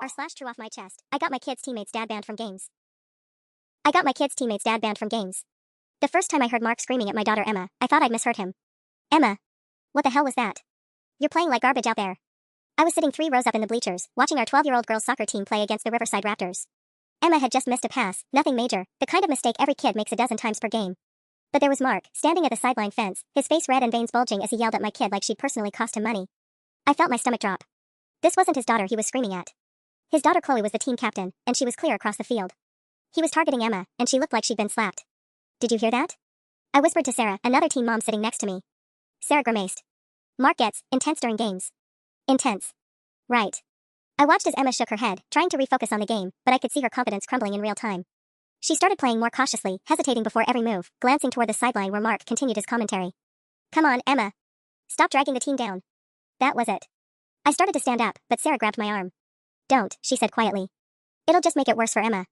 r/TrueOffMyChest. I got my kid's teammate's dad banned from games. I got my kid's teammate's dad banned from games. The first time I heard Mark screaming at my daughter Emma, I thought I'd misheard him. Emma. What the hell was that? You're playing like garbage out there. I was sitting 3 rows up in the bleachers, watching our 12-year-old girls' soccer team play against the Riverside Raptors. Emma had just missed a pass, nothing major, the kind of mistake every kid makes a dozen times per game. But there was Mark, standing at the sideline fence, his face red and veins bulging as he yelled at my kid like she'd personally cost him money. I felt my stomach drop. This wasn't his daughter he was screaming at. His daughter Chloe was the team captain, and she was clear across the field. He was targeting Emma, and she looked like she'd been slapped. Did you hear that? I whispered to Sarah, another teen mom sitting next to me. Sarah grimaced. Mark gets intense during games. Intense. Right. I watched as Emma shook her head, trying to refocus on the game, but I could see her confidence crumbling in real time. She started playing more cautiously, hesitating before every move, glancing toward the sideline where Mark continued his commentary. Come on, Emma. Stop dragging the team down. That was it. I started to stand up, but Sarah grabbed my arm. Don't, she said quietly. It'll just make it worse for Emma.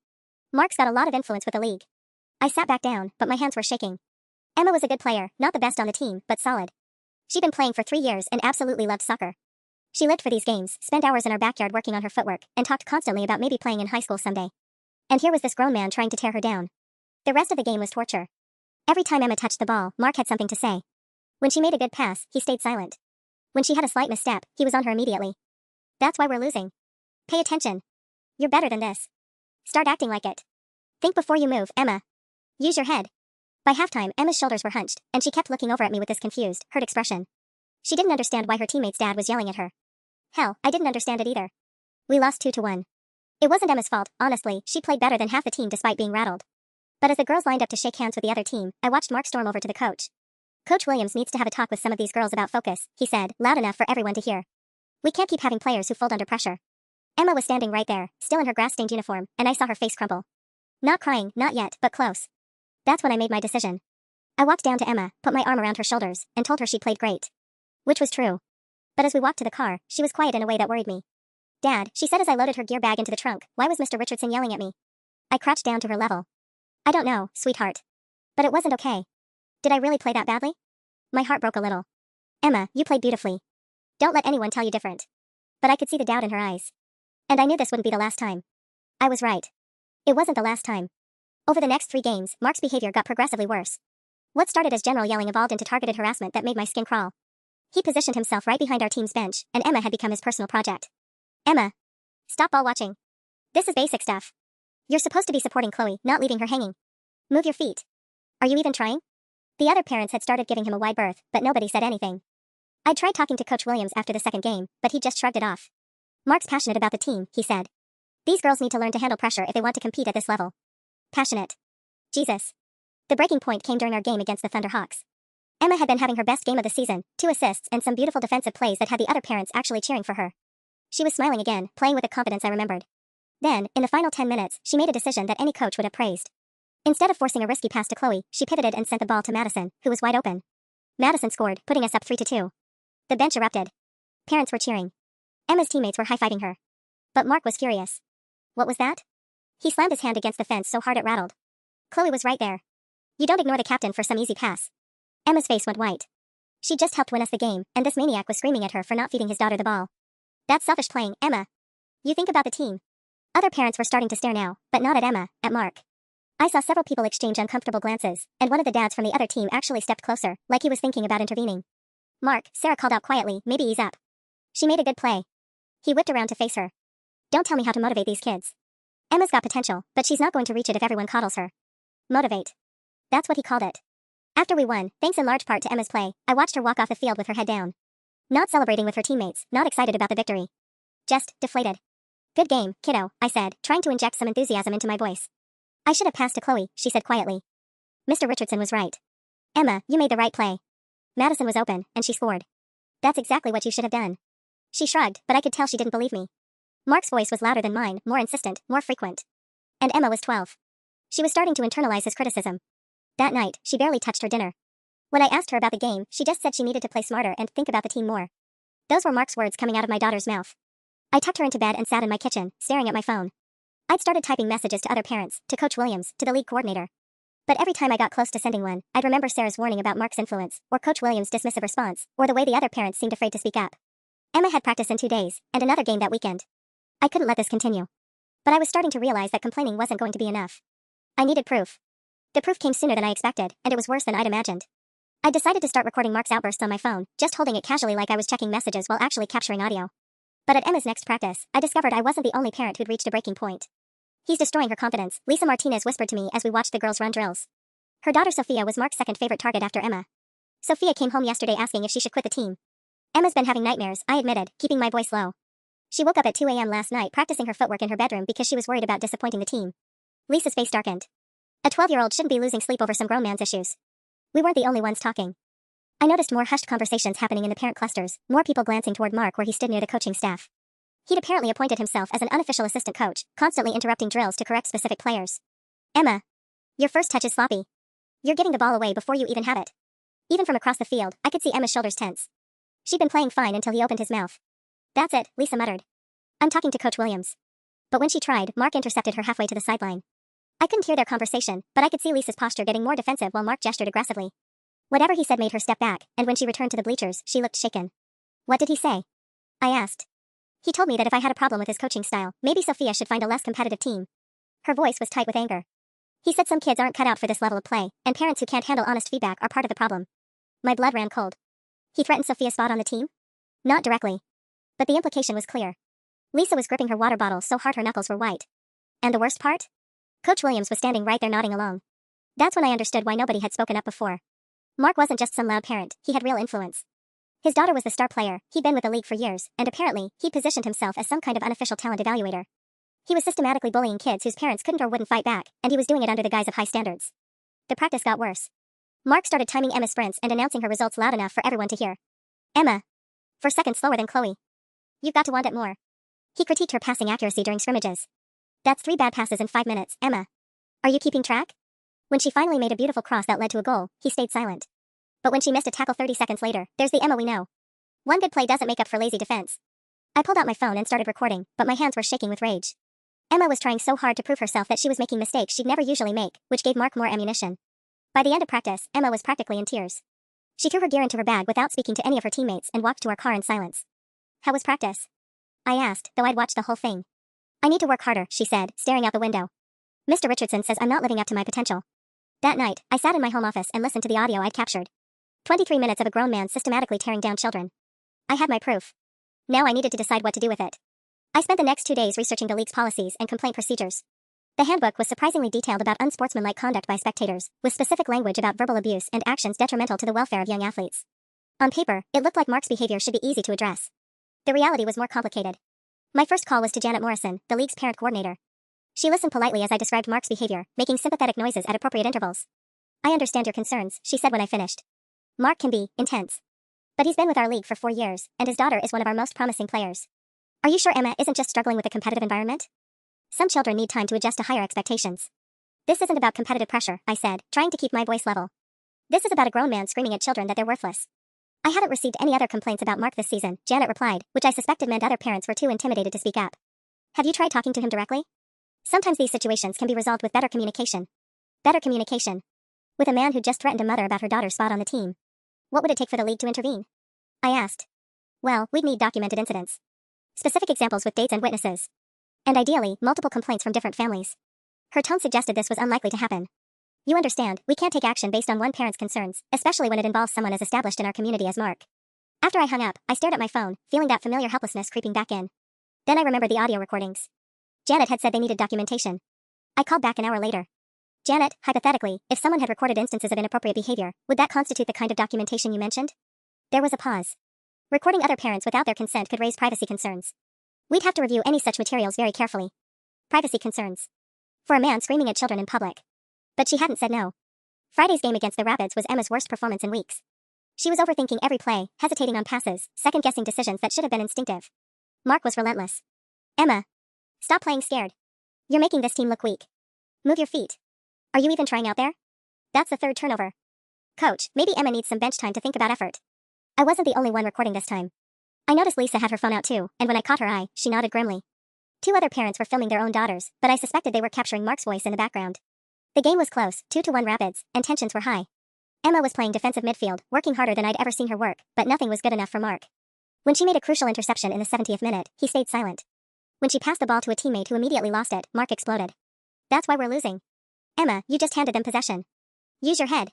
Mark's got a lot of influence with the league. I sat back down, but my hands were shaking. Emma was a good player, not the best on the team, but solid. She'd been playing for 3 years and absolutely loved soccer. She lived for these games, spent hours in our backyard working on her footwork, and talked constantly about maybe playing in high school someday. And here was this grown man trying to tear her down. The rest of the game was torture. Every time Emma touched the ball, Mark had something to say. When she made a good pass, he stayed silent. When she had a slight misstep, he was on her immediately. That's why we're losing. Pay attention. You're better than this. Start acting like it. Think before you move, Emma. Use your head. By halftime, Emma's shoulders were hunched, and she kept looking over at me with this confused, hurt expression. She didn't understand why her teammate's dad was yelling at her. Hell, I didn't understand it either. We lost 2-1. It wasn't Emma's fault, honestly, she played better than half the team despite being rattled. But as the girls lined up to shake hands with the other team, I watched Mark storm over to the coach. Coach Williams needs to have a talk with some of these girls about focus, he said, loud enough for everyone to hear. We can't keep having players who fold under pressure. Emma was standing right there, still in her grass-stained uniform, and I saw her face crumple. Not crying, not yet, but close. That's when I made my decision. I walked down to Emma, put my arm around her shoulders, and told her she played great. Which was true. But as we walked to the car, she was quiet in a way that worried me. Dad, she said as I loaded her gear bag into the trunk, why was Mr. Richardson yelling at me? I crouched down to her level. I don't know, sweetheart. But it wasn't okay. Did I really play that badly? My heart broke a little. Emma, you played beautifully. Don't let anyone tell you different. But I could see the doubt in her eyes. And I knew this wouldn't be the last time. I was right. It wasn't the last time. Over the next 3 games, Mark's behavior got progressively worse. What started as general yelling evolved into targeted harassment that made my skin crawl. He positioned himself right behind our team's bench, and Emma had become his personal project. Emma. Stop ball watching. This is basic stuff. You're supposed to be supporting Chloe, not leaving her hanging. Move your feet. Are you even trying? The other parents had started giving him a wide berth, but nobody said anything. I tried talking to Coach Williams after the second game, but he just shrugged it off. Mark's passionate about the team, he said. These girls need to learn to handle pressure if they want to compete at this level. Passionate. Jesus. The breaking point came during our game against the Thunderhawks. Emma had been having her best game of the season, 2 assists and some beautiful defensive plays that had the other parents actually cheering for her. She was smiling again, playing with a confidence I remembered. Then, in the final 10 minutes, she made a decision that any coach would have praised. Instead of forcing a risky pass to Chloe, she pivoted and sent the ball to Madison, who was wide open. Madison scored, putting us up 3-2. The bench erupted. Parents were cheering. Emma's teammates were high-fiving her. But Mark was furious. What was that? He slammed his hand against the fence so hard it rattled. Chloe was right there. You don't ignore the captain for some easy pass. Emma's face went white. She just helped win us the game, and this maniac was screaming at her for not feeding his daughter the ball. That's selfish playing, Emma. You think about the team. Other parents were starting to stare now, but not at Emma, at Mark. I saw several people exchange uncomfortable glances, and one of the dads from the other team actually stepped closer, like he was thinking about intervening. Mark, Sarah called out quietly, maybe ease up. She made a good play. He whipped around to face her. Don't tell me how to motivate these kids. Emma's got potential, but she's not going to reach it if everyone coddles her. Motivate. That's what he called it. After we won, thanks in large part to Emma's play, I watched her walk off the field with her head down. Not celebrating with her teammates, not excited about the victory. Just deflated. Good game, kiddo, I said, trying to inject some enthusiasm into my voice. I should have passed to Chloe, she said quietly. Mr. Richardson was right. Emma, you made the right play. Madison was open, and she scored. That's exactly what you should have done. She shrugged, but I could tell she didn't believe me. Mark's voice was louder than mine, more insistent, more frequent. And Emma was 12. She was starting to internalize his criticism. That night, she barely touched her dinner. When I asked her about the game, she just said she needed to play smarter and think about the team more. Those were Mark's words coming out of my daughter's mouth. I tucked her into bed and sat in my kitchen, staring at my phone. I'd started typing messages to other parents, to Coach Williams, to the league coordinator. But every time I got close to sending one, I'd remember Sarah's warning about Mark's influence, or Coach Williams' dismissive response, or the way the other parents seemed afraid to speak up. Emma had practice in 2 days, and another game that weekend. I couldn't let this continue. But I was starting to realize that complaining wasn't going to be enough. I needed proof. The proof came sooner than I expected, and it was worse than I'd imagined. I decided to start recording Mark's outbursts on my phone, just holding it casually like I was checking messages while actually capturing audio. But at Emma's next practice, I discovered I wasn't the only parent who'd reached a breaking point. "He's destroying her confidence," Lisa Martinez whispered to me as we watched the girls run drills. Her daughter Sophia was Mark's second favorite target after Emma. Sophia came home yesterday asking if she should quit the team. "Emma's been having nightmares," I admitted, keeping my voice low. "She woke up at 2 a.m. last night practicing her footwork in her bedroom because she was worried about disappointing the team." Lisa's face darkened. A 12-year-old shouldn't be losing sleep over some grown man's issues. We weren't the only ones talking. I noticed more hushed conversations happening in the parent clusters, more people glancing toward Mark where he stood near the coaching staff. He'd apparently appointed himself as an unofficial assistant coach, constantly interrupting drills to correct specific players. "Emma, your first touch is sloppy. You're giving the ball away before you even have it." Even from across the field, I could see Emma's shoulders tense. She'd been playing fine until he opened his mouth. "That's it," Lisa muttered. "I'm talking to Coach Williams." But when she tried, Mark intercepted her halfway to the sideline. I couldn't hear their conversation, but I could see Lisa's posture getting more defensive while Mark gestured aggressively. Whatever he said made her step back, and when she returned to the bleachers, she looked shaken. "What did he say?" I asked. "He told me that if I had a problem with his coaching style, maybe Sophia should find a less competitive team." Her voice was tight with anger. "He said some kids aren't cut out for this level of play, and parents who can't handle honest feedback are part of the problem." My blood ran cold. He threatened Sophia's spot on the team? Not directly. But the implication was clear. Lisa was gripping her water bottle so hard her knuckles were white. And the worst part? Coach Williams was standing right there nodding along. That's when I understood why nobody had spoken up before. Mark wasn't just some loud parent, he had real influence. His daughter was the star player, he'd been with the league for years, and apparently, he'd positioned himself as some kind of unofficial talent evaluator. He was systematically bullying kids whose parents couldn't or wouldn't fight back, and he was doing it under the guise of high standards. The practice got worse. Mark started timing Emma's sprints and announcing her results loud enough for everyone to hear. "Emma. 4 seconds slower than Chloe. You've got to want it more." He critiqued her passing accuracy during scrimmages. "That's 3 bad passes in 5 minutes, Emma. Are you keeping track?" When she finally made a beautiful cross that led to a goal, he stayed silent. But when she missed a tackle 30 seconds later, there's the Emma we know. One good play doesn't make up for lazy defense. I pulled out my phone and started recording, but my hands were shaking with rage. Emma was trying so hard to prove herself that she was making mistakes she'd never usually make, which gave Mark more ammunition. By the end of practice, Emma was practically in tears. She threw her gear into her bag without speaking to any of her teammates and walked to our car in silence. "How was practice?" I asked, though I'd watched the whole thing. "I need to work harder," she said, staring out the window. "Mr. Richardson says I'm not living up to my potential." That night, I sat in my home office and listened to the audio I'd captured. 23 minutes of a grown man systematically tearing down children. I had my proof. Now I needed to decide what to do with it. I spent the next 2 days researching the league's policies and complaint procedures. The handbook was surprisingly detailed about unsportsmanlike conduct by spectators, with specific language about verbal abuse and actions detrimental to the welfare of young athletes. On paper, it looked like Mark's behavior should be easy to address. The reality was more complicated. My first call was to Janet Morrison, the league's parent coordinator. She listened politely as I described Mark's behavior, making sympathetic noises at appropriate intervals. "I understand your concerns," she said when I finished. "Mark can be intense. But he's been with our league for 4 years, and his daughter is one of our most promising players. Are you sure Emma isn't just struggling with a competitive environment? Some children need time to adjust to higher expectations." "This isn't about competitive pressure," I said, trying to keep my voice level. "This is about a grown man screaming at children that they're worthless." "I haven't received any other complaints about Mark this season," Janet replied, which I suspected meant other parents were too intimidated to speak up. "Have you tried talking to him directly? Sometimes these situations can be resolved with better communication." Better communication. With a man who just threatened a mother about her daughter's spot on the team. What would it take for the league to intervene? I asked. Well, we'd need documented incidents. Specific examples with dates and witnesses. And ideally, multiple complaints from different families. Her tone suggested this was unlikely to happen. "You understand, we can't take action based on one parent's concerns, especially when it involves someone as established in our community as Mark." After I hung up, I stared at my phone, feeling that familiar helplessness creeping back in. Then I remembered the audio recordings. Janet had said they needed documentation. I called back an hour later. "Janet, hypothetically, if someone had recorded instances of inappropriate behavior, would that constitute the kind of documentation you mentioned?" There was a pause. "Recording other parents without their consent could raise privacy concerns. We'd have to review any such materials very carefully." Privacy concerns. For a man screaming at children in public. But she hadn't said no. Friday's game against the Rapids was Emma's worst performance in weeks. She was overthinking every play, hesitating on passes, second-guessing decisions that should have been instinctive. Mark was relentless. "Emma. Stop playing scared. You're making this team look weak. Move your feet. Are you even trying out there? That's the 3rd turnover. Coach, maybe Emma needs some bench time to think about effort." I wasn't the only one recording this time. I noticed Lisa had her phone out too, and when I caught her eye, she nodded grimly. 2 other parents were filming their own daughters, but I suspected they were capturing Mark's voice in the background. The game was close, 2-1 Rapids, and tensions were high. Emma was playing defensive midfield, working harder than I'd ever seen her work, but nothing was good enough for Mark. When she made a crucial interception in the 70th minute, he stayed silent. When she passed the ball to a teammate who immediately lost it, Mark exploded. That's why we're losing. Emma, you just handed them possession. Use your head.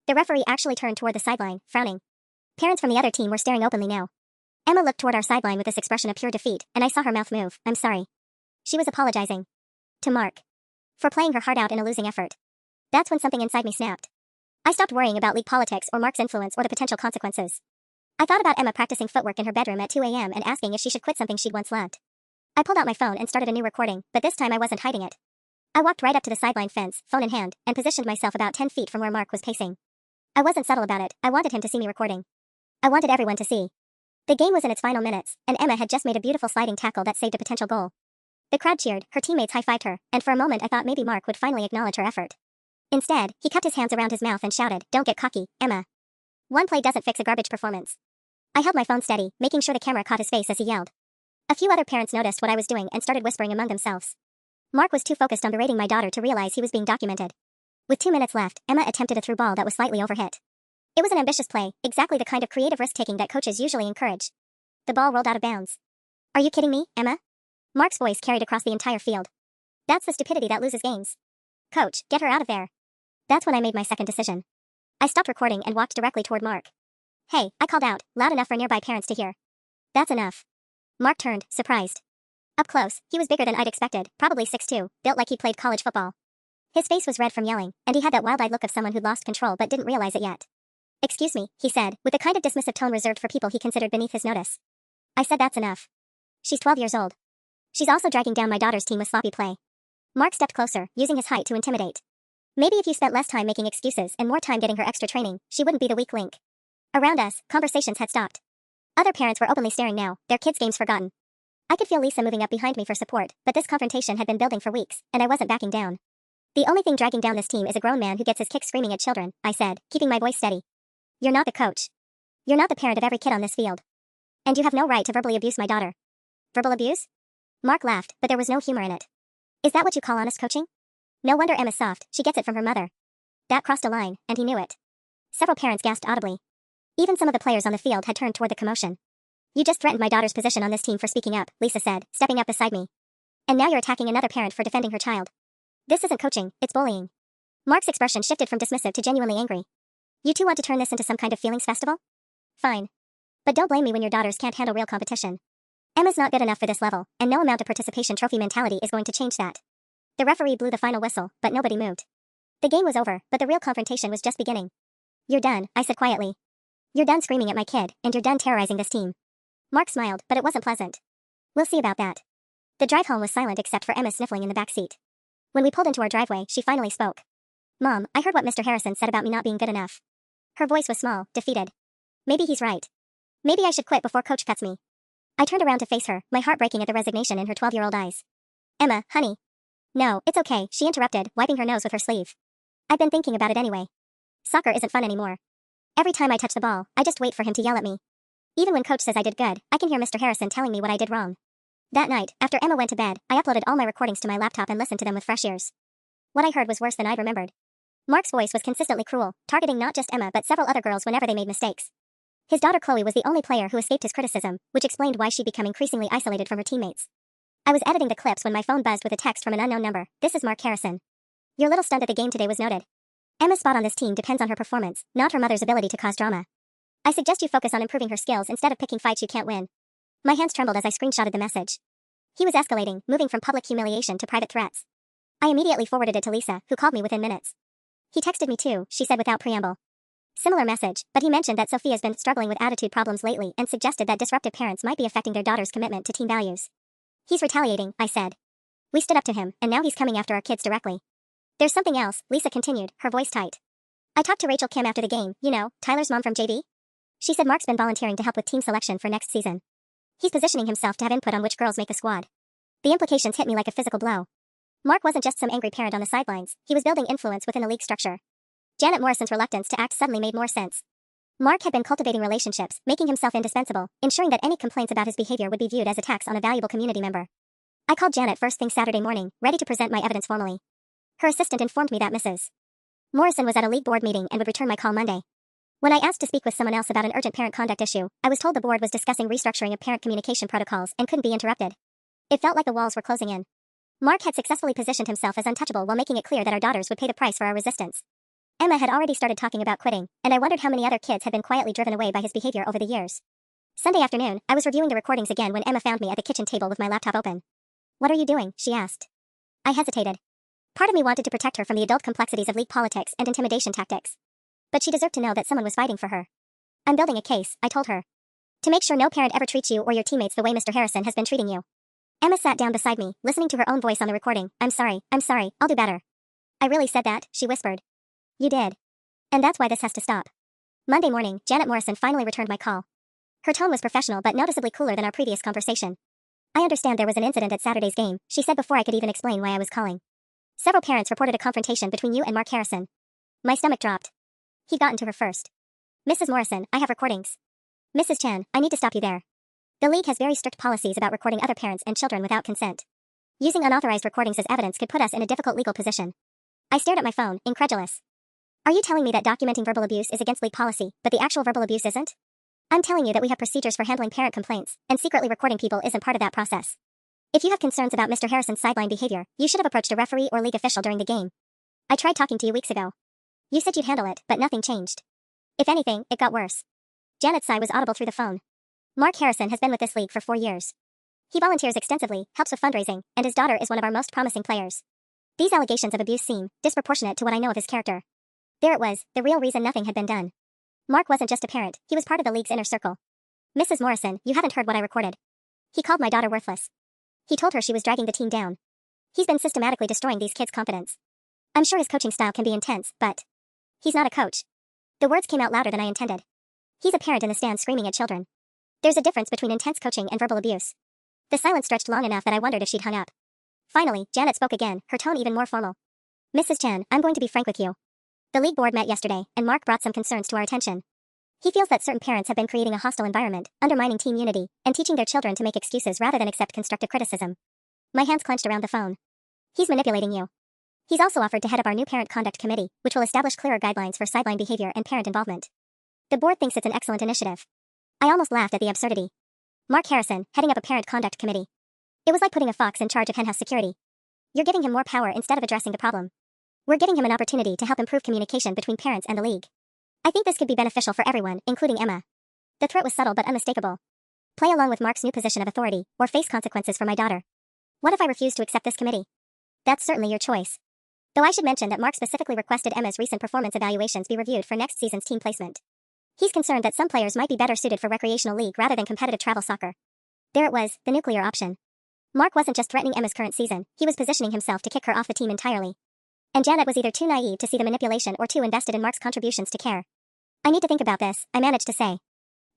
The referee actually turned toward the sideline, frowning. Parents from the other team were staring openly now. Emma looked toward our sideline with this expression of pure defeat, and I saw her mouth move. I'm sorry. She was apologizing. To Mark. For playing her heart out in a losing effort. That's when something inside me snapped. I stopped worrying about league politics or Mark's influence or the potential consequences. I thought about Emma practicing footwork in her bedroom at 2 a.m. and asking if she should quit something she'd once loved. I pulled out my phone and started a new recording, but this time I wasn't hiding it. I walked right up to the sideline fence, phone in hand, and positioned myself about 10 feet from where Mark was pacing. I wasn't subtle about it. I wanted him to see me recording. I wanted everyone to see. The game was in its final minutes, and Emma had just made a beautiful sliding tackle that saved a potential goal. The crowd cheered, her teammates high-fived her, and for a moment I thought maybe Mark would finally acknowledge her effort. Instead, he cupped his hands around his mouth and shouted, "Don't get cocky, Emma. One play doesn't fix a garbage performance." I held my phone steady, making sure the camera caught his face as he yelled. A few other parents noticed what I was doing and started whispering among themselves. Mark was too focused on berating my daughter to realize he was being documented. With 2 minutes left, Emma attempted a through ball that was slightly overhit. It was an ambitious play, exactly the kind of creative risk-taking that coaches usually encourage. The ball rolled out of bounds. Are you kidding me, Emma? Mark's voice carried across the entire field. That's the stupidity that loses games. Coach, get her out of there. That's when I made my second decision. I stopped recording and walked directly toward Mark. Hey, I called out, loud enough for nearby parents to hear. That's enough. Mark turned, surprised. Up close, he was bigger than I'd expected, probably 6'2", built like he played college football. His face was red from yelling, and he had that wild-eyed look of someone who'd lost control but didn't realize it yet. Excuse me, he said, with the kind of dismissive tone reserved for people he considered beneath his notice. I said that's enough. She's 12 years old. She's also dragging down my daughter's team with sloppy play. Mark stepped closer, using his height to intimidate. Maybe if you spent less time making excuses and more time getting her extra training, she wouldn't be the weak link. Around us, conversations had stopped. Other parents were openly staring now, their kids' games forgotten. I could feel Lisa moving up behind me for support, but this confrontation had been building for weeks, and I wasn't backing down. The only thing dragging down this team is a grown man who gets his kicks screaming at children, I said, keeping my voice steady. You're not the coach. You're not the parent of every kid on this field. And you have no right to verbally abuse my daughter. Verbal abuse? Mark laughed, but there was no humor in it. Is that what you call honest coaching? No wonder Emma's soft, she gets it from her mother. That crossed a line, and he knew it. Several parents gasped audibly. Even some of the players on the field had turned toward the commotion. You just threatened my daughter's position on this team for speaking up, Lisa said, stepping up beside me. And now you're attacking another parent for defending her child. This isn't coaching, it's bullying. Mark's expression shifted from dismissive to genuinely angry. You two want to turn this into some kind of feelings festival? Fine. But don't blame me when your daughters can't handle real competition. Emma's not good enough for this level, and no amount of participation trophy mentality is going to change that. The referee blew the final whistle, but nobody moved. The game was over, but the real confrontation was just beginning. You're done, I said quietly. You're done screaming at my kid, and you're done terrorizing this team. Mark smiled, but it wasn't pleasant. We'll see about that. The drive home was silent except for Emma sniffling in the back seat. When we pulled into our driveway, she finally spoke. Mom, I heard what Mr. Harrison said about me not being good enough. Her voice was small, defeated. Maybe he's right. Maybe I should quit before Coach cuts me. I turned around to face her, my heart breaking at the resignation in her 12-year-old eyes. Emma, honey. No, it's okay, she interrupted, wiping her nose with her sleeve. I've been thinking about it anyway. Soccer isn't fun anymore. Every time I touch the ball, I just wait for him to yell at me. Even when Coach says I did good, I can hear Mr. Harrison telling me what I did wrong. That night, after Emma went to bed, I uploaded all my recordings to my laptop and listened to them with fresh ears. What I heard was worse than I'd remembered. Mark's voice was consistently cruel, targeting not just Emma but several other girls whenever they made mistakes. His daughter Chloe was the only player who escaped his criticism, which explained why she'd become increasingly isolated from her teammates. I was editing the clips when my phone buzzed with a text from an unknown number. This is Mark Harrison. Your little stunt at the game today was noted. Emma's spot on this team depends on her performance, not her mother's ability to cause drama. I suggest you focus on improving her skills instead of picking fights you can't win. My hands trembled as I screenshotted the message. He was escalating, moving from public humiliation to private threats. I immediately forwarded it to Lisa, who called me within minutes. He texted me too, she said without preamble. Similar message, but he mentioned that Sophia's been struggling with attitude problems lately and suggested that disruptive parents might be affecting their daughter's commitment to team values. He's retaliating, I said. We stood up to him, and now he's coming after our kids directly. There's something else, Lisa continued, her voice tight. I talked to Rachel Kim after the game, you know, Tyler's mom from JV. She said Mark's been volunteering to help with team selection for next season. He's positioning himself to have input on which girls make the squad. The implications hit me like a physical blow. Mark wasn't just some angry parent on the sidelines, he was building influence within the league structure. Janet Morrison's reluctance to act suddenly made more sense. Mark had been cultivating relationships, making himself indispensable, ensuring that any complaints about his behavior would be viewed as attacks on a valuable community member. I called Janet first thing Saturday morning, ready to present my evidence formally. Her assistant informed me that Mrs. Morrison was at a league board meeting and would return my call Monday. When I asked to speak with someone else about an urgent parent conduct issue, I was told the board was discussing restructuring of parent communication protocols and couldn't be interrupted. It felt like the walls were closing in. Mark had successfully positioned himself as untouchable while making it clear that our daughters would pay the price for our resistance. Emma had already started talking about quitting, and I wondered how many other kids had been quietly driven away by his behavior over the years. Sunday afternoon, I was reviewing the recordings again when Emma found me at the kitchen table with my laptop open. "What are you doing?" she asked. I hesitated. Part of me wanted to protect her from the adult complexities of league politics and intimidation tactics. But she deserved to know that someone was fighting for her. "I'm building a case," I told her. "To make sure no parent ever treats you or your teammates the way Mr. Harrison has been treating you." Emma sat down beside me, listening to her own voice on the recording. I'm sorry, I'll do better." "I really said that," she whispered. "You did. And that's why this has to stop." Monday morning, Janet Morrison finally returned my call. Her tone was professional but noticeably cooler than our previous conversation. "I understand there was an incident at Saturday's game," she said before I could even explain why I was calling. "Several parents reported a confrontation between you and Mark Harrison." My stomach dropped. He'd gotten to her first. "Mrs. Morrison, I have recordings." "Mrs. Chen, I need to stop you there. The league has very strict policies about recording other parents and children without consent. Using unauthorized recordings as evidence could put us in a difficult legal position." I stared at my phone, incredulous. "Are you telling me that documenting verbal abuse is against league policy, but the actual verbal abuse isn't?" "I'm telling you that we have procedures for handling parent complaints, and secretly recording people isn't part of that process. If you have concerns about Mr. Harrison's sideline behavior, you should have approached a referee or league official during the game. I tried talking to you weeks ago. You said you'd handle it, but nothing changed. If anything, it got worse." Janet's sigh was audible through the phone. "Mark Harrison has been with this league for 4 years. He volunteers extensively, helps with fundraising, and his daughter is one of our most promising players. These allegations of abuse seem disproportionate to what I know of his character." There it was, the real reason nothing had been done. Mark wasn't just a parent, he was part of the league's inner circle. "Mrs. Morrison, you haven't heard what I recorded. He called my daughter worthless. He told her she was dragging the team down. He's been systematically destroying these kids' confidence. I'm sure his coaching style can be intense, but he's not a coach." The words came out louder than I intended. "He's a parent in the stands screaming at children. There's a difference between intense coaching and verbal abuse." The silence stretched long enough that I wondered if she'd hung up. Finally, Janet spoke again, her tone even more formal. "Mrs. Chen, I'm going to be frank with you. The league board met yesterday, and Mark brought some concerns to our attention. He feels that certain parents have been creating a hostile environment, undermining team unity, and teaching their children to make excuses rather than accept constructive criticism." My hands clenched around the phone. "He's manipulating you. He's also offered to head up our new parent conduct committee, which will establish clearer guidelines for sideline behavior and parent involvement. The board thinks it's an excellent initiative." I almost laughed at the absurdity. Mark Harrison, heading up a parent conduct committee. It was like putting a fox in charge of henhouse security. You're giving him more power instead of addressing the problem. We're giving him an opportunity to help improve communication between parents and the league. I think this could be beneficial for everyone, including Emma. The threat was subtle but unmistakable. Play along with Mark's new position of authority, or face consequences for my daughter. What if I refuse to accept this committee? That's certainly your choice. Though I should mention that Mark specifically requested Emma's recent performance evaluations be reviewed for next season's team placement. He's concerned that some players might be better suited for recreational league rather than competitive travel soccer. There it was, the nuclear option. Mark wasn't just threatening Emma's current season, he was positioning himself to kick her off the team entirely. And Janet was either too naive to see the manipulation or too invested in Mark's contributions to care. "I need to think about this," I managed to say.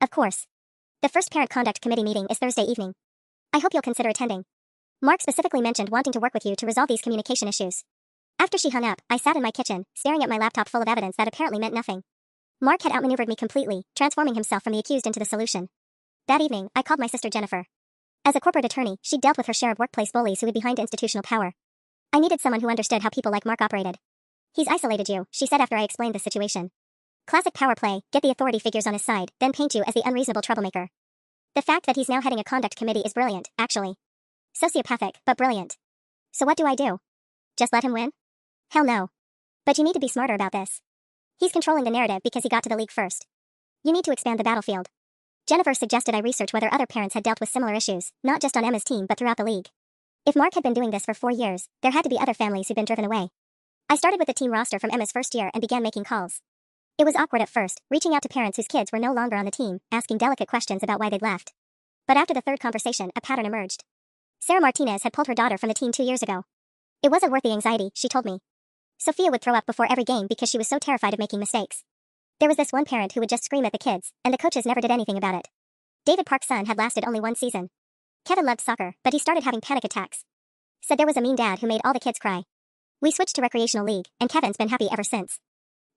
"Of course. The first parent conduct committee meeting is Thursday evening. I hope you'll consider attending. Mark specifically mentioned wanting to work with you to resolve these communication issues." After she hung up, I sat in my kitchen, staring at my laptop full of evidence that apparently meant nothing. Mark had outmaneuvered me completely, transforming himself from the accused into the solution. That evening, I called my sister Jennifer. As a corporate attorney, she'd dealt with her share of workplace bullies who hid behind institutional power. I needed someone who understood how people like Mark operated. "He's isolated you," she said after I explained the situation. "Classic power play, get the authority figures on his side, then paint you as the unreasonable troublemaker. The fact that he's now heading a conduct committee is brilliant, actually. Sociopathic, but brilliant. So what do I do? Just let him win? Hell no. But you need to be smarter about this. He's controlling the narrative because he got to the league first. You need to expand the battlefield." Jennifer suggested I research whether other parents had dealt with similar issues, not just on Emma's team but throughout the league. If Mark had been doing this for 4 years, there had to be other families who'd been driven away. I started with the team roster from Emma's first year and began making calls. It was awkward at first, reaching out to parents whose kids were no longer on the team, asking delicate questions about why they'd left. But after the third conversation, a pattern emerged. Sarah Martinez had pulled her daughter from the team 2 years ago. It wasn't worth the anxiety, she told me. Sophia would throw up before every game because she was so terrified of making mistakes. There was this one parent who would just scream at the kids, and the coaches never did anything about it. David Park's son had lasted only 1 season. Kevin loved soccer, but he started having panic attacks. Said there was a mean dad who made all the kids cry. We switched to recreational league, and Kevin's been happy ever since.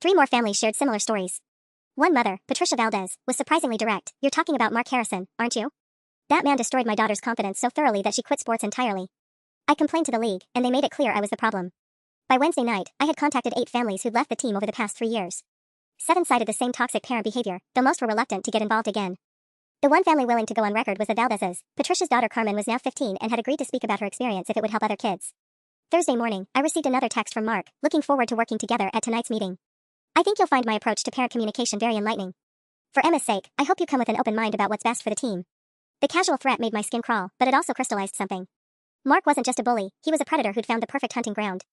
3 more families shared similar stories. One mother, Patricia Valdez, was surprisingly direct. "You're talking about Mark Harrison, aren't you? That man destroyed my daughter's confidence so thoroughly that she quit sports entirely. I complained to the league, and they made it clear I was the problem." By Wednesday night, I had contacted 8 families who'd left the team over the past 3 years. 7 cited the same toxic parent behavior, though most were reluctant to get involved again. The one family willing to go on record was the Valdezes. Patricia's daughter Carmen was now 15 and had agreed to speak about her experience if it would help other kids. Thursday morning, I received another text from Mark, looking forward to working together at tonight's meeting. I think you'll find my approach to parent communication very enlightening. For Emma's sake, I hope you come with an open mind about what's best for the team. The casual threat made my skin crawl, but it also crystallized something. Mark wasn't just a bully, he was a predator who'd found the perfect hunting ground.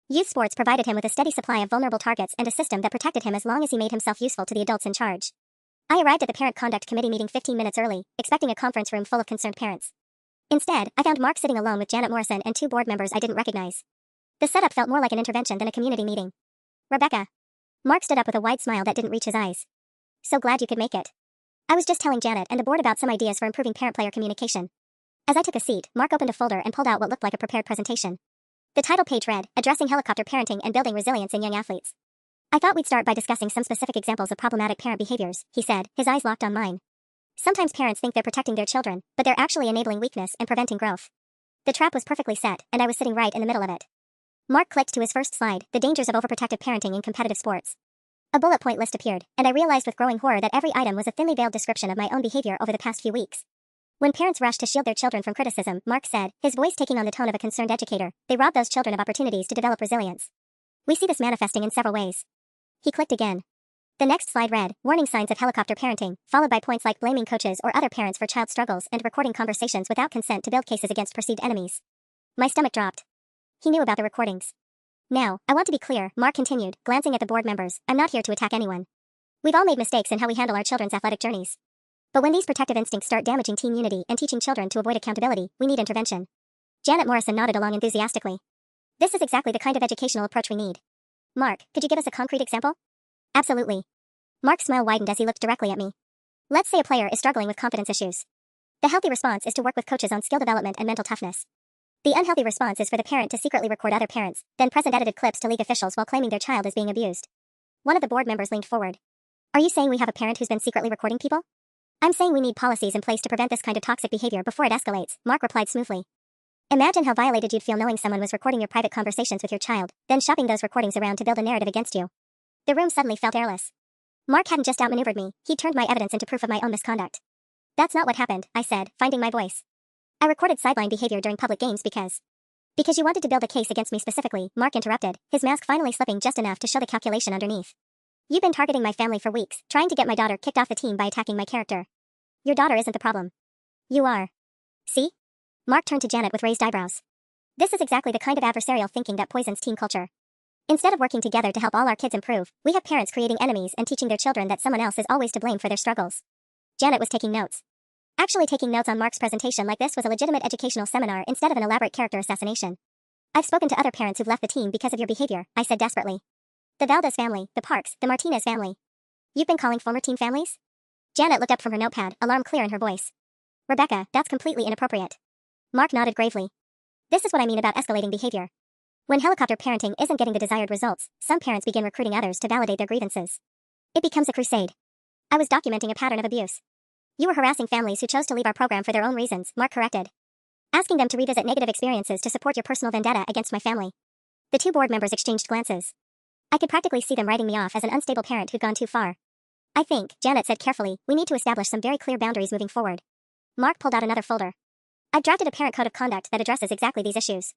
Youth sports provided him with a steady supply of vulnerable targets and a system that protected him as long as he made himself useful to the adults in charge. I arrived at the Parent Conduct Committee meeting 15 minutes early, expecting a conference room full of concerned parents. Instead, I found Mark sitting alone with Janet Morrison and two board members I didn't recognize. The setup felt more like an intervention than a community meeting. Rebecca. Mark stood up with a wide smile that didn't reach his eyes. So glad you could make it. I was just telling Janet and the board about some ideas for improving parent-player communication. As I took a seat, Mark opened a folder and pulled out what looked like a prepared presentation. The title page read, Addressing Helicopter Parenting and Building Resilience in Young Athletes. I thought we'd start by discussing some specific examples of problematic parent behaviors, he said, his eyes locked on mine. Sometimes parents think they're protecting their children, but they're actually enabling weakness and preventing growth. The trap was perfectly set, and I was sitting right in the middle of it. Mark clicked to his first slide, the dangers of overprotective parenting in competitive sports. A bullet point list appeared, and I realized with growing horror that every item was a thinly veiled description of my own behavior over the past few weeks. When parents rush to shield their children from criticism, Mark said, his voice taking on the tone of a concerned educator, they rob those children of opportunities to develop resilience. We see this manifesting in several ways. He clicked again. The next slide read, Warning signs of helicopter parenting, followed by points like blaming coaches or other parents for child struggles and recording conversations without consent to build cases against perceived enemies. My stomach dropped. He knew about the recordings. Now, I want to be clear, Mark continued, glancing at the board members, I'm not here to attack anyone. We've all made mistakes in how we handle our children's athletic journeys. But when these protective instincts start damaging team unity and teaching children to avoid accountability, we need intervention. Janet Morrison nodded along enthusiastically. This is exactly the kind of educational approach we need. Mark, could you give us a concrete example? Absolutely. Mark's smile widened as he looked directly at me. Let's say a player is struggling with confidence issues. The healthy response is to work with coaches on skill development and mental toughness. The unhealthy response is for the parent to secretly record other parents, then present edited clips to league officials while claiming their child is being abused. One of the board members leaned forward. Are you saying we have a parent who's been secretly recording people? I'm saying we need policies in place to prevent this kind of toxic behavior before it escalates, Mark replied smoothly. Imagine how violated you'd feel knowing someone was recording your private conversations with your child, then shopping those recordings around to build a narrative against you. The room suddenly felt airless. Mark hadn't just outmaneuvered me, he'd turned my evidence into proof of my own misconduct. That's not what happened, I said, finding my voice. I recorded sideline behavior during public games because you wanted to build a case against me specifically, Mark interrupted, his mask finally slipping just enough to show the calculation underneath. You've been targeting my family for weeks, trying to get my daughter kicked off the team by attacking my character. Your daughter isn't the problem. You are. See? Mark turned to Janet with raised eyebrows. This is exactly the kind of adversarial thinking that poisons team culture. Instead of working together to help all our kids improve, we have parents creating enemies and teaching their children that someone else is always to blame for their struggles. Janet was taking notes. Actually, taking notes on Mark's presentation like this was a legitimate educational seminar instead of an elaborate character assassination. I've spoken to other parents who've left the team because of your behavior, I said desperately. The Valdez family, the Parks, the Martinez family. You've been calling former team families? Janet looked up from her notepad, alarm clear in her voice. Rebecca, that's completely inappropriate. Mark nodded gravely. This is what I mean about escalating behavior. When helicopter parenting isn't getting the desired results, some parents begin recruiting others to validate their grievances. It becomes a crusade. I was documenting a pattern of abuse. You were harassing families who chose to leave our program for their own reasons, Mark corrected. Asking them to revisit negative experiences to support your personal vendetta against my family. The two board members exchanged glances. I could practically see them writing me off as an unstable parent who'd gone too far. I think, Janet said carefully, we need to establish some very clear boundaries moving forward. Mark pulled out another folder. I've drafted a parent code of conduct that addresses exactly these issues.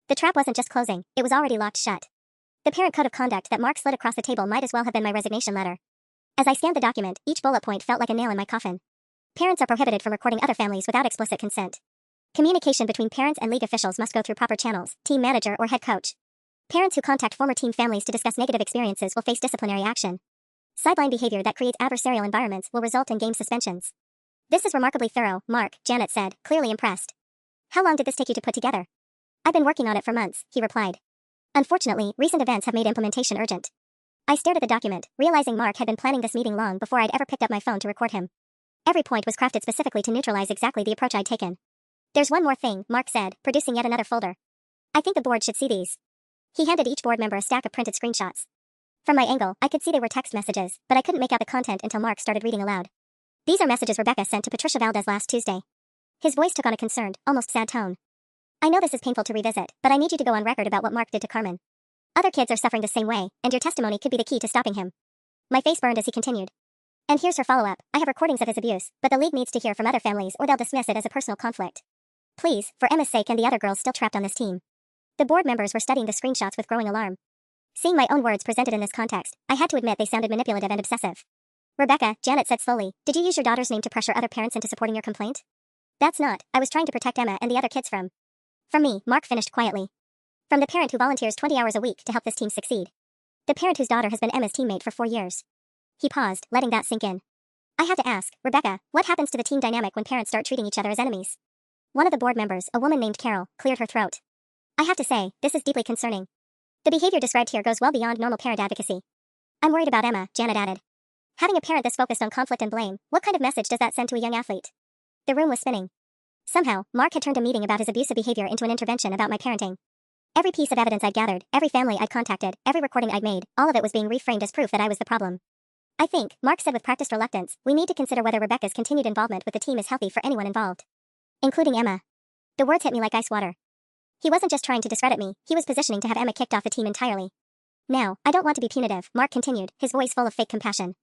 The trap wasn't just closing, it was already locked shut. The parent code of conduct that Mark slid across the table might as well have been my resignation letter. As I scanned the document, each bullet point felt like a nail in my coffin. Parents are prohibited from recording other families without explicit consent. Communication between parents and league officials must go through proper channels, team manager or head coach. Parents who contact former team families to discuss negative experiences will face disciplinary action. Sideline behavior that creates adversarial environments will result in game suspensions. This is remarkably thorough, Mark, Janet said, clearly impressed. How long did this take you to put together? I've been working on it for months, he replied. Unfortunately, recent events have made implementation urgent. I stared at the document, realizing Mark had been planning this meeting long before I'd ever picked up my phone to record him. Every point was crafted specifically to neutralize exactly the approach I'd taken. There's one more thing, Mark said, producing yet another folder. I think the board should see these. He handed each board member a stack of printed screenshots. From my angle, I could see they were text messages, but I couldn't make out the content until Mark started reading aloud. These are messages Rebecca sent to Patricia Valdez last Tuesday. His voice took on a concerned, almost sad tone. I know this is painful to revisit, but I need you to go on record about what Mark did to Carmen. Other kids are suffering the same way, and your testimony could be the key to stopping him. My face burned as he continued. And here's her follow-up. I have recordings of his abuse, but the league needs to hear from other families or they'll dismiss it as a personal conflict. Please, for Emma's sake and the other girls still trapped on this team. The board members were studying the screenshots with growing alarm. Seeing my own words presented in this context, I had to admit they sounded manipulative and obsessive. Rebecca, Janet said slowly, did you use your daughter's name to pressure other parents into supporting your complaint? That's not. I was trying to protect Emma and the other kids from me, Mark finished quietly. From the parent who volunteers 20 hours a week to help this team succeed. The parent whose daughter has been Emma's teammate for 4 years. He paused, letting that sink in. I had to ask, Rebecca, what happens to the team dynamic when parents start treating each other as enemies? One of the board members, a woman named Carol, cleared her throat. I have to say, this is deeply concerning. The behavior described here goes well beyond normal parent advocacy. I'm worried about Emma, Janet added. Having a parent this focused on conflict and blame, what kind of message does that send to a young athlete? The room was spinning. Somehow, Mark had turned a meeting about his abusive behavior into an intervention about my parenting. Every piece of evidence I'd gathered, every family I'd contacted, every recording I'd made, all of it was being reframed as proof that I was the problem. I think, Mark said with practiced reluctance, we need to consider whether Rebecca's continued involvement with the team is healthy for anyone involved. Including Emma. The words hit me like ice water. He wasn't just trying to discredit me, he was positioning to have Emma kicked off the team entirely. Now, I don't want to be punitive, Mark continued, his voice full of fake compassion.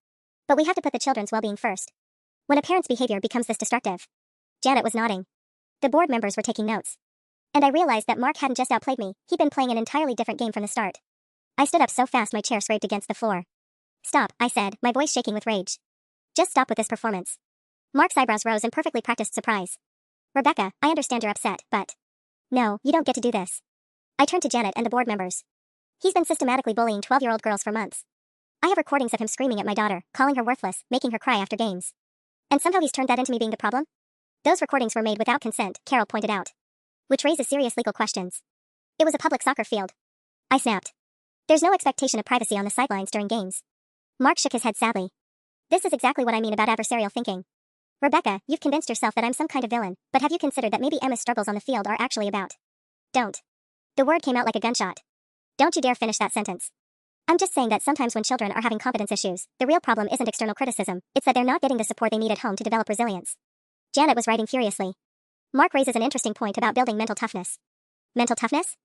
But we have to put the children's well-being first. When a parent's behavior becomes this destructive. Janet was nodding. The board members were taking notes. And I realized that Mark hadn't just outplayed me, he'd been playing an entirely different game from the start. I stood up so fast my chair scraped against the floor. Stop, I said, my voice shaking with rage. Just stop with this performance. Mark's eyebrows rose in perfectly practiced surprise. Rebecca, I understand you're upset, but... No, you don't get to do this. I turned to Janet and the board members. He's been systematically bullying 12-year-old girls for months. I have recordings of him screaming at my daughter, calling her worthless, making her cry after games. And somehow he's turned that into me being the problem? Those recordings were made without consent, Carol pointed out. Which raises serious legal questions. It was a public soccer field. I snapped. There's no expectation of privacy on the sidelines during games. Mark shook his head sadly. This is exactly what I mean about adversarial thinking. Rebecca, you've convinced yourself that I'm some kind of villain, but have you considered that maybe Emma's struggles on the field are actually about... Don't. The word came out like a gunshot. Don't you dare finish that sentence. I'm just saying that sometimes when children are having confidence issues, the real problem isn't external criticism, it's that they're not getting the support they need at home to develop resilience. Janet was writing furiously. Mark raises an interesting point about building mental toughness. Mental toughness?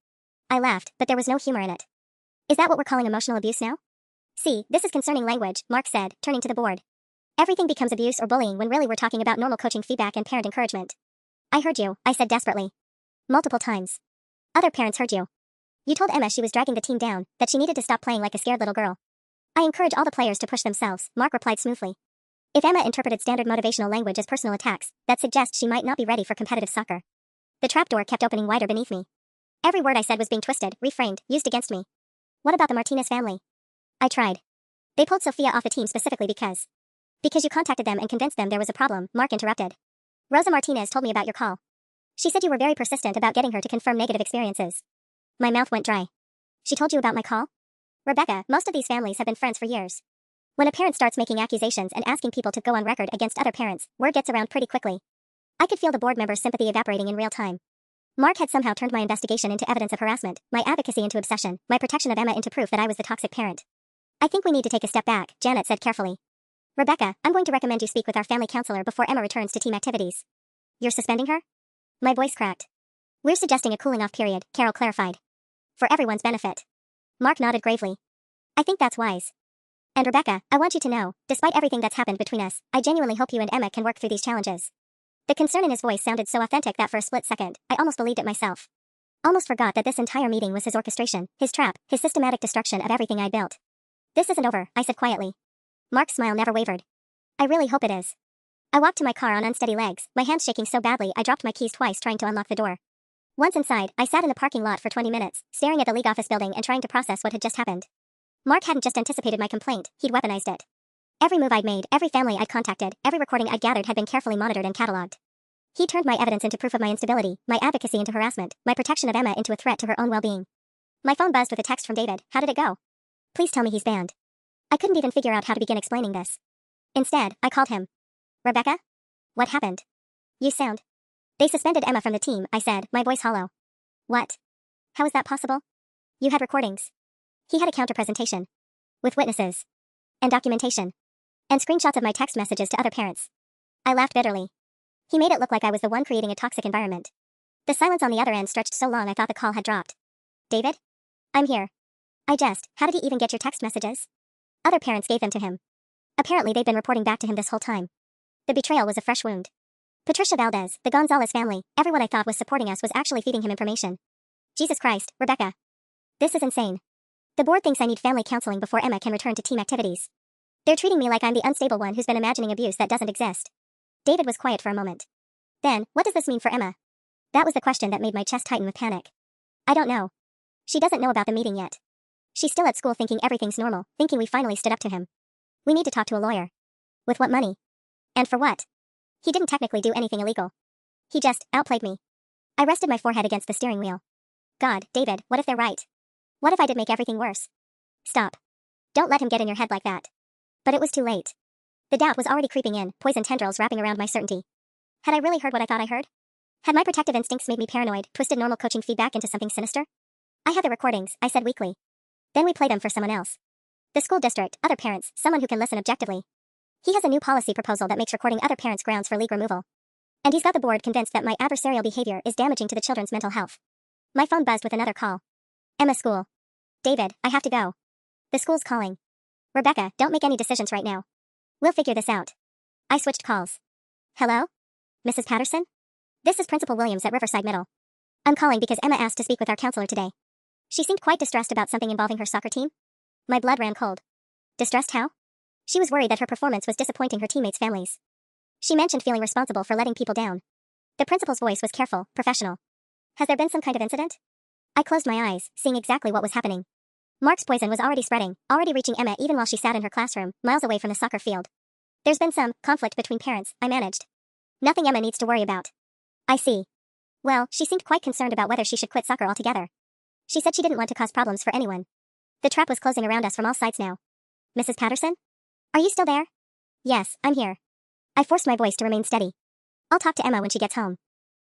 I laughed, but there was no humor in it. Is that what we're calling emotional abuse now? See, this is concerning language, Mark said, turning to the board. Everything becomes abuse or bullying when really we're talking about normal coaching feedback and parent encouragement. I heard you, I said desperately. Multiple times. Other parents heard you. You told Emma she was dragging the team down, that she needed to stop playing like a scared little girl. I encourage all the players to push themselves, Mark replied smoothly. If Emma interpreted standard motivational language as personal attacks, that suggests she might not be ready for competitive soccer. The trapdoor kept opening wider beneath me. Every word I said was being twisted, reframed, used against me. What about the Martinez family? I tried. They pulled Sophia off the team specifically because you contacted them and convinced them there was a problem, Mark interrupted. Rosa Martinez told me about your call. She said you were very persistent about getting her to confirm negative experiences. My mouth went dry. She told you about my call? Rebecca, most of these families have been friends for years. When a parent starts making accusations and asking people to go on record against other parents, word gets around pretty quickly. I could feel the board members' sympathy evaporating in real time. Mark had somehow turned my investigation into evidence of harassment, my advocacy into obsession, my protection of Emma into proof that I was the toxic parent. I think we need to take a step back, Janet said carefully. Rebecca, I'm going to recommend you speak with our family counselor before Emma returns to team activities. You're suspending her? My voice cracked. We're suggesting a cooling-off period, Carol clarified. For everyone's benefit. Mark nodded gravely. I think that's wise. And Rebecca, I want you to know, despite everything that's happened between us, I genuinely hope you and Emma can work through these challenges. The concern in his voice sounded so authentic that for a split second, I almost believed it myself. Almost forgot that this entire meeting was his orchestration, his trap, his systematic destruction of everything I built. This isn't over, I said quietly. Mark's smile never wavered. I really hope it is. I walked to my car on unsteady legs, my hands shaking so badly I dropped my keys twice trying to unlock the door. Once inside, I sat in the parking lot for 20 minutes, staring at the league office building and trying to process what had just happened. Mark hadn't just anticipated my complaint, he'd weaponized it. Every move I'd made, every family I'd contacted, every recording I'd gathered had been carefully monitored and cataloged. He turned my evidence into proof of my instability, my advocacy into harassment, my protection of Emma into a threat to her own well-being. My phone buzzed with a text from David. How did it go? Please tell me he's banned. I couldn't even figure out how to begin explaining this. Instead, I called him. Rebecca? What happened? You sound... They suspended Emma from the team, I said, my voice hollow. What? How is that possible? You had recordings. He had a counter-presentation. With witnesses. And documentation. And screenshots of my text messages to other parents. I laughed bitterly. He made it look like I was the one creating a toxic environment. The silence on the other end stretched so long I thought the call had dropped. David? I'm here. How did he even get your text messages? Other parents gave them to him. Apparently they'd been reporting back to him this whole time. The betrayal was a fresh wound. Patricia Valdez, the Gonzalez family, everyone I thought was supporting us was actually feeding him information. Jesus Christ, Rebecca. This is insane. The board thinks I need family counseling before Emma can return to team activities. They're treating me like I'm the unstable one who's been imagining abuse that doesn't exist. David was quiet for a moment. Then, what does this mean for Emma? That was the question that made my chest tighten with panic. I don't know. She doesn't know about the meeting yet. She's still at school thinking everything's normal, thinking we finally stood up to him. We need to talk to a lawyer. With what money? And for what? He didn't technically do anything illegal. He just outplayed me. I rested my forehead against the steering wheel. God, David, what if they're right? What if I did make everything worse? Stop. Don't let him get in your head like that. But it was too late. The doubt was already creeping in, poison tendrils wrapping around my certainty. Had I really heard what I thought I heard? Had my protective instincts made me paranoid, twisted normal coaching feedback into something sinister? I have the recordings, I said weakly. Then we play them for someone else. The school district, other parents, someone who can listen objectively. He has a new policy proposal that makes recording other parents grounds for league removal. And he's got the board convinced that my adversarial behavior is damaging to the children's mental health. My phone buzzed with another call. Emma's school. David, I have to go. The school's calling. Rebecca, don't make any decisions right now. We'll figure this out. I switched calls. Hello? Mrs. Patterson? This is Principal Williams at Riverside Middle. I'm calling because Emma asked to speak with our counselor today. She seemed quite distressed about something involving her soccer team. My blood ran cold. Distressed how? She was worried that her performance was disappointing her teammates' families. She mentioned feeling responsible for letting people down. The principal's voice was careful, professional. Has there been some kind of incident? I closed my eyes, seeing exactly what was happening. Mark's poison was already spreading, already reaching Emma even while she sat in her classroom, miles away from the soccer field. There's been some conflict between parents, I managed. Nothing Emma needs to worry about. I see. Well, she seemed quite concerned about whether she should quit soccer altogether. She said she didn't want to cause problems for anyone. The trap was closing around us from all sides now. Mrs. Patterson? Are you still there? Yes, I'm here. I forced my voice to remain steady. I'll talk to Emma when she gets home.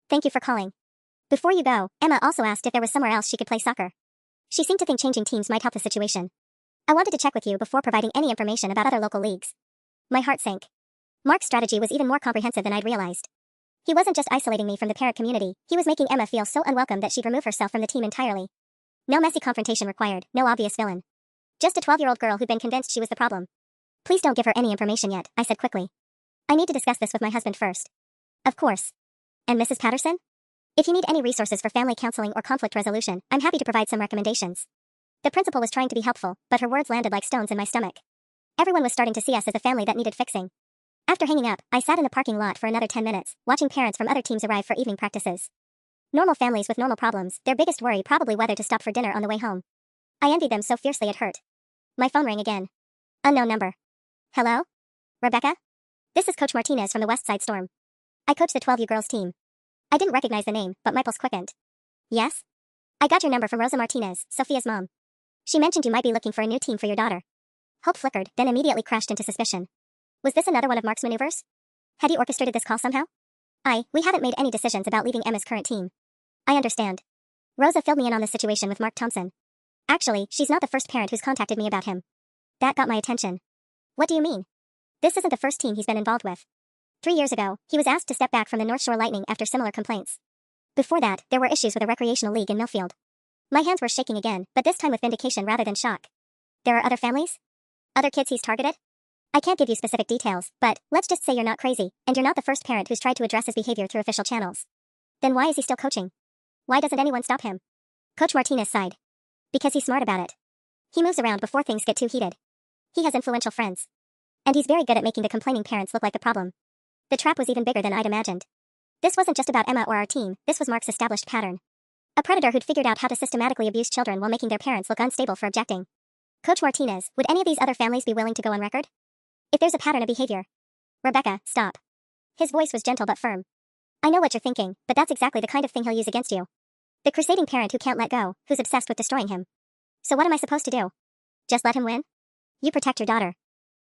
Thank you for calling. Before you go, Emma also asked if there was somewhere else she could play soccer. She seemed to think changing teams might help the situation. I wanted to check with you before providing any information about other local leagues. My heart sank. Mark's strategy was even more comprehensive than I'd realized. He wasn't just isolating me from the parent community, he was making Emma feel so unwelcome that she'd remove herself from the team entirely. No messy confrontation required, no obvious villain. Just a 12-year-old girl who'd been convinced she was the problem. Please don't give her any information yet, I said quickly. I need to discuss this with my husband first. Of course. And Mrs. Patterson? If you need any resources for family counseling or conflict resolution, I'm happy to provide some recommendations. The principal was trying to be helpful, but her words landed like stones in my stomach. Everyone was starting to see us as a family that needed fixing. After hanging up, I sat in the parking lot for another 10 minutes, watching parents from other teams arrive for evening practices. Normal families with normal problems, their biggest worry probably whether to stop for dinner on the way home. I envied them so fiercely it hurt. My phone rang again. Unknown number. Hello? Rebecca? This is Coach Martinez from the West Side Storm. I coach the 12U girls team. I didn't recognize the name, but my pulse quickened. Yes? I got your number from Rosa Martinez, Sophia's mom. She mentioned you might be looking for a new team for your daughter. Hope flickered, then immediately crashed into suspicion. Was this another one of Mark's maneuvers? Had he orchestrated this call somehow? We haven't made any decisions about leaving Emma's current team. I understand. Rosa filled me in on this situation with Mark Thompson. Actually, she's not the first parent who's contacted me about him. That got my attention. What do you mean? This isn't the first team he's been involved with. 3 years ago, he was asked to step back from the North Shore Lightning after similar complaints. Before that, there were issues with a recreational league in Millfield. My hands were shaking again, but this time with vindication rather than shock. There are other families? Other kids he's targeted? I can't give you specific details, but let's just say you're not crazy, and you're not the first parent who's tried to address his behavior through official channels. Then why is he still coaching? Why doesn't anyone stop him? Coach Martinez sighed. Because he's smart about it. He moves around before things get too heated. He has influential friends. And he's very good at making the complaining parents look like the problem. The trap was even bigger than I'd imagined. This wasn't just about Emma or our team, this was Mark's established pattern. A predator who'd figured out how to systematically abuse children while making their parents look unstable for objecting. Coach Martinez, would any of these other families be willing to go on record? If there's a pattern of behavior. Rebecca, stop. His voice was gentle but firm. I know what you're thinking, but that's exactly the kind of thing he'll use against you. The crusading parent who can't let go, who's obsessed with destroying him. So what am I supposed to do? Just let him win? You protect your daughter.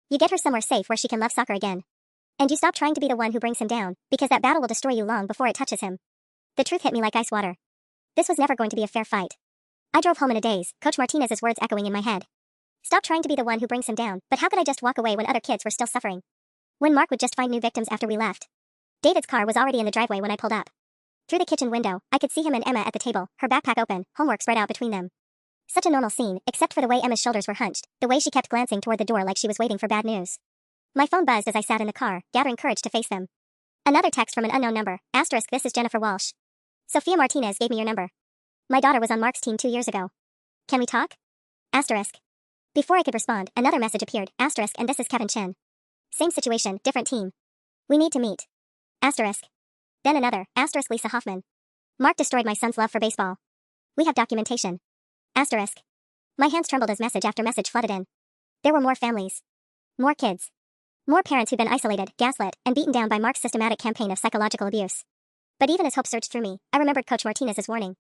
You get her somewhere safe where she can love soccer again. And you stop trying to be the one who brings him down, because that battle will destroy you long before it touches him. The truth hit me like ice water. This was never going to be a fair fight. I drove home in a daze, Coach Martinez's words echoing in my head. Stop trying to be the one who brings him down, but how could I just walk away when other kids were still suffering? When Mark would just find new victims after we left. David's car was already in the driveway when I pulled up. Through the kitchen window, I could see him and Emma at the table, her backpack open, homework spread out between them. Such a normal scene, except for the way Emma's shoulders were hunched, the way she kept glancing toward the door like she was waiting for bad news. My phone buzzed as I sat in the car, gathering courage to face them. Another text from an unknown number. Asterisk, this is Jennifer Walsh. Sophia Martinez gave me your number. My daughter was on Mark's team 2 years ago. Can we talk? Asterisk. Before I could respond, another message appeared. Asterisk, and this is Kevin Chen. Same situation, different team. We need to meet. Asterisk. Then another. Asterisk, Lisa Hoffman. Mark destroyed my son's love for baseball. We have documentation. Asterisk. My hands trembled as message after message flooded in. There were more families. More kids. More parents who'd been isolated, gaslit, and beaten down by Mark's systematic campaign of psychological abuse. But even as hope surged through me, I remembered Coach Martinez's warning.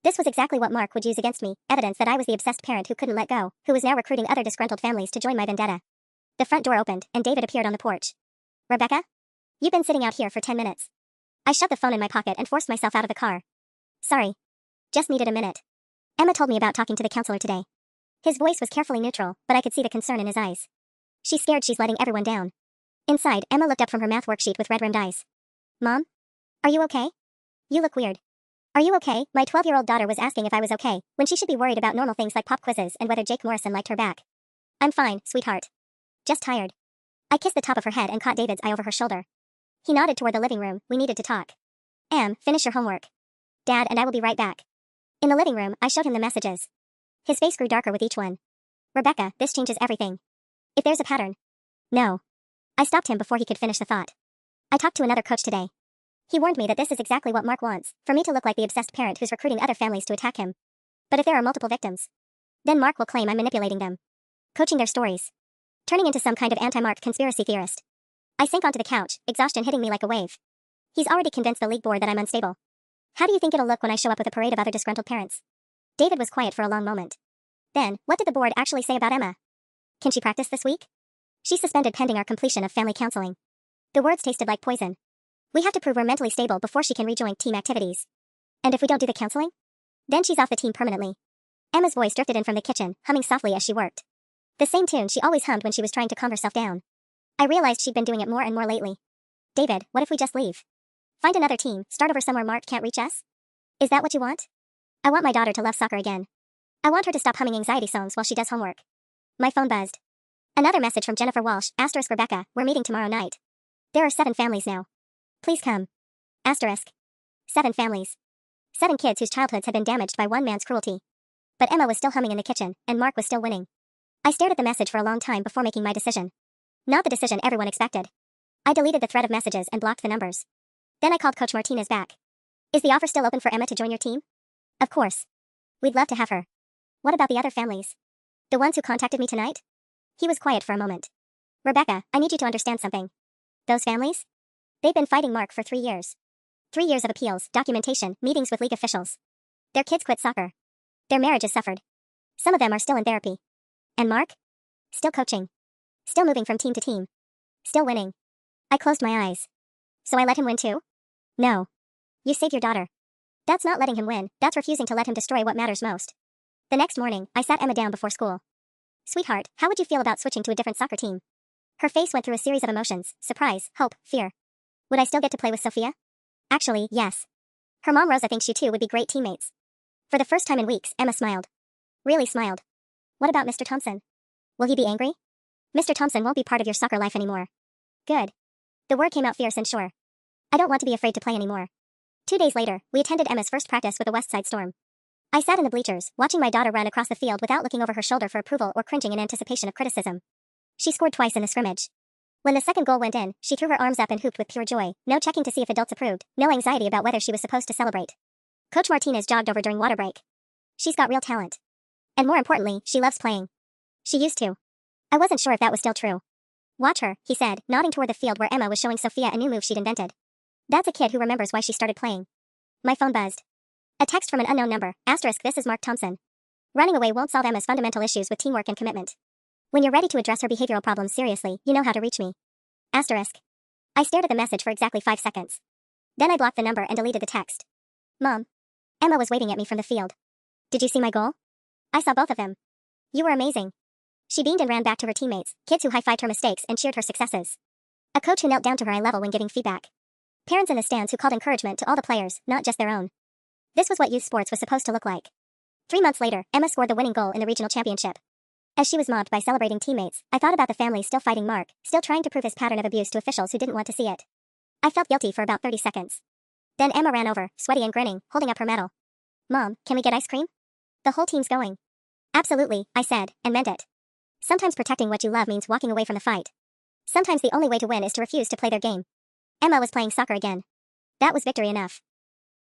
This was exactly what Mark would use against me, evidence that I was the obsessed parent who couldn't let go, who was now recruiting other disgruntled families to join my vendetta. The front door opened, and David appeared on the porch. Rebecca? You've been sitting out here for 10 minutes. I shoved the phone in my pocket and forced myself out of the car. Sorry. Just needed a minute. Emma told me about talking to the counselor today. His voice was carefully neutral, but I could see the concern in his eyes. She's scared she's letting everyone down. Inside, Emma looked up from her math worksheet with red-rimmed eyes. Mom? Are you okay? You look weird. Are you okay? My 12-year-old daughter was asking if I was okay, when she should be worried about normal things like pop quizzes and whether Jake Morrison liked her back. I'm fine, sweetheart. Just tired. I kissed the top of her head and caught David's eye over her shoulder. He nodded toward the living room. We needed to talk. Finish your homework. Dad and I will be right back. In the living room, I showed him the messages. His face grew darker with each one. Rebecca, this changes everything. If there's a pattern. No. I stopped him before he could finish the thought. I talked to another coach today. He warned me that this is exactly what Mark wants, for me to look like the obsessed parent who's recruiting other families to attack him. But if there are multiple victims, then Mark will claim I'm manipulating them. Coaching their stories. Turning into some kind of anti-Mark conspiracy theorist. I sank onto the couch, exhaustion hitting me like a wave. He's already convinced the league board that I'm unstable. How do you think it'll look when I show up with a parade of other disgruntled parents? David was quiet for a long moment. Then, what did the board actually say about Emma? Can she practice this week? She's suspended pending our completion of family counseling. The words tasted like poison. We have to prove we're mentally stable before she can rejoin team activities. And if we don't do the counseling? Then she's off the team permanently. Emma's voice drifted in from the kitchen, humming softly as she worked. The same tune she always hummed when she was trying to calm herself down. I realized she'd been doing it more and more lately. David, what if we just leave? Find another team, start over somewhere Mark can't reach us? Is that what you want? I want my daughter to love soccer again. I want her to stop humming anxiety songs while she does homework. My phone buzzed. Another message from Jennifer Walsh, asterisk Rebecca, we're meeting tomorrow night. There are 7 families now. Please come. Asterisk. 7 families. 7 kids whose childhoods had been damaged by one man's cruelty. But Emma was still humming in the kitchen, and Mark was still winning. I stared at the message for a long time before making my decision. Not the decision everyone expected. I deleted the thread of messages and blocked the numbers. Then I called Coach Martinez back. Is the offer still open for Emma to join your team? Of course. We'd love to have her. What about the other families? The ones who contacted me tonight? He was quiet for a moment. Rebecca, I need you to understand something. Those families? They've been fighting Mark for 3 years. 3 years of appeals, documentation, meetings with league officials. Their kids quit soccer. Their marriages suffered. Some of them are still in therapy. And Mark? Still coaching. Still moving from team to team. Still winning. I closed my eyes. So I let him win too? No. You save your daughter. That's not letting him win, that's refusing to let him destroy what matters most. The next morning, I sat Emma down before school. Sweetheart, how would you feel about switching to a different soccer team? Her face went through a series of emotions, surprise, hope, fear. Would I still get to play with Sophia? Actually, yes. Her mom Rosa thinks you two would be great teammates. For the first time in weeks, Emma smiled. Really smiled. What about Mr. Thompson? Will he be angry? Mr. Thompson won't be part of your soccer life anymore. Good. The word came out fierce and sure. I don't want to be afraid to play anymore. 2 days later, we attended Emma's first practice with the West Side Storm. I sat in the bleachers, watching my daughter run across the field without looking over her shoulder for approval or cringing in anticipation of criticism. She scored twice in the scrimmage. When the second goal went in, she threw her arms up and hooped with pure joy, no checking to see if adults approved, no anxiety about whether she was supposed to celebrate. Coach Martinez jogged over during water break. She's got real talent. And more importantly, she loves playing. She used to. I wasn't sure if that was still true. Watch her, he said, nodding toward the field where Emma was showing Sophia a new move she'd invented. That's a kid who remembers why she started playing. My phone buzzed. A text from an unknown number, asterisk this is Mark Thompson. Running away won't solve Emma's fundamental issues with teamwork and commitment. When you're ready to address her behavioral problems seriously, you know how to reach me. Asterisk. I stared at the message for exactly 5 seconds. Then I blocked the number and deleted the text. Mom. Emma was waving at me from the field. Did you see my goal? I saw both of them. You were amazing. She beamed and ran back to her teammates, kids who high-fived her mistakes and cheered her successes. A coach who knelt down to her eye level when giving feedback. Parents in the stands who called encouragement to all the players, not just their own. This was what youth sports was supposed to look like. 3 months later, Emma scored the winning goal in the regional championship. As she was mobbed by celebrating teammates, I thought about the family still fighting Mark, still trying to prove his pattern of abuse to officials who didn't want to see it. I felt guilty for about 30 seconds. Then Emma ran over, sweaty and grinning, holding up her medal. Mom, can we get ice cream? The whole team's going. Absolutely, I said, and meant it. Sometimes protecting what you love means walking away from the fight. Sometimes the only way to win is to refuse to play their game. Emma was playing soccer again. That was victory enough.